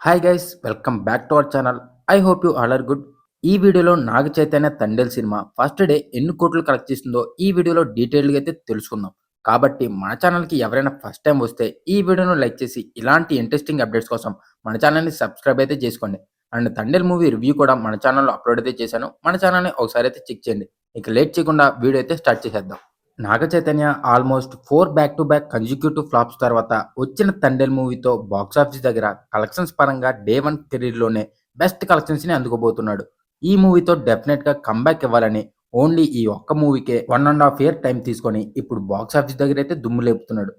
Hi guys, welcome back to our channel. I hope you all are good. ఈ వీడియోలో Naga Chaitanya Thandel cinema first day ఎన్ని కోట్లు collect చేస్తుందో ఈ వీడియోలో డీటెయిల్గా అయితే తెలుసుకుందాం. కాబట్టి మన ఛానల్కి ఎవరైనా ఫస్ట్ టైం వస్తే ఈ వీడియోను లైక్ చేసి ఇలాంటి ఇంట్రెస్టింగ్ అప్డేట్స్ కోసం మన ఛానల్ని సబ్స్క్రైబ్ అయితే చేసుకోండి. అండ్ తండేల్ మూవీ రివ్యూ కూడా మన ఛానల్లో అప్లోడ్ అయితే చేశాను. మన ఛానల్ని ఒకసారి అయితే చెక్ చేయండి. ఇక లేట్ చేయకుండా వీడియో అయితే స్టార్ట్ చేసేద్దాం. Naga Chaitanya almost 4 back to back consecutive flops తర్వాత వచ్చిన తండేల్ మూవీతో బాక్సాఫీస్ దగ్గర కలెక్షన్స్ పరంగా డే 1 కెరీర్‌లోనే బెస్ట్ కలెక్షన్స్‌ని అందుకోబోతున్నాడు. ఈ మూవీతో డెఫినెట్‌గా కమ్‌బ్యాక్ ఇవ్వాలని ఓన్లీ ఈ ఒక్క మూవీకే 1½ ఇయర్ టైం తీసుకొని ఇప్పుడు బాక్సాఫీస్ దగ్గరైతే దుమ్ము లేపుతున్నాడు.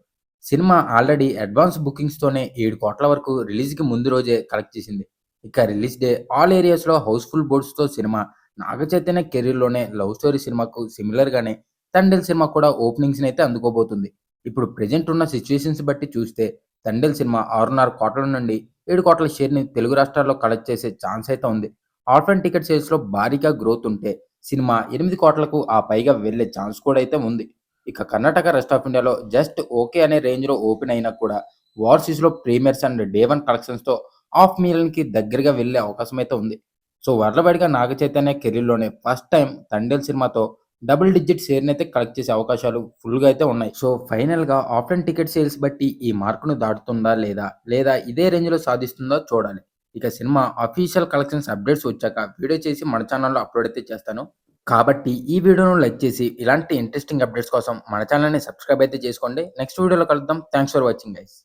సినిమా ఆల్రెడీ అడ్వాన్స్ బుకింగ్స్‌తోనే 7 కోట్ల వరకు రిలీజ్‌కి ముందు రోజే కలెక్ట్ చేసింది. ఇక రిలీజ్ డే ఆల్ ఏరియాస్‌లో Housefull బోర్డ్స్‌తో cinema Naga Chaitanya కెరీర్‌లోనే love story సినిమాకు సిమిలర్‌గానే తండేల్ సినిమా కూడా ఓపెనింగ్స్‌ని అయితే అందుకోబోతుంది. ఇప్పుడు ప్రెజెంట్ ఉన్న సిట్యుయేషన్స్ బట్టి చూస్తే తండేల్ సినిమా 6.5 కోట్ల నుండి 7 కోట్ల షేర్‌ని తెలుగు రాష్ట్రాల్లో కలెక్ట్ చేసే ఛాన్స్ అయితే ఉంది. ఆర్ఫన్ టికెట్ సేల్స్‌లో భారీగా గ్రోత్ ఉంటే సినిమా 8 కోట్లకు ఆ పైగా వెళ్ళే ఛాన్స్ కూడా అయితే ఉంది. ఇక కర్ణాటక, రెస్ట్ ఆఫ్ ఇండియాలో జస్ట్ ఓకే అనే రేంజ్‌లో ఓపెన్ అయినా కూడా ఓవర్సీస్‌లో ప్రీమియర్స్ అండ్ డే 1 కలెక్షన్స్‌తో $500,000కి దగ్గరగా వెళ్ళే అవకాశం అయితే ఉంది. So వరలవాడిగా Naga Chaitanya కెరీర్‌లోనే first time Thandel సినిమాతో డబుల్ డిజిట్ షేర్‌నైతే కలెక్ట్ చేసే అవకాశాలు ఫుల్‌గా అయితే ఉన్నాయి. సో ఫైనల్‌గా ఆఫ్లైన్ టికెట్ సేల్స్ బట్టి ఈ మార్కును దాటుతుందా లేదా? లేదా ఇదే రేంజ్‌లో సాధిస్తుందో చూడాలి. ఇక సినిమా అఫీషియల్ కలెక్షన్స్ అప్డేట్స్ వచ్చాక వీడియో చేసి మన ఛానల్‌లో అప్లోడ్ అయితే చేస్తాను. కాబట్టి ఈ వీడియోను లైక్ చేసి ఇలాంటి ఇంట్రెస్టింగ్ అప్డేట్స్ కోసం మన ఛానల్‌ని సబ్స్క్రైబ్ అయితే చేసుకోండి. నెక్స్ట్ వీడియోలో కలుద్దాం. Thanks for watching guys.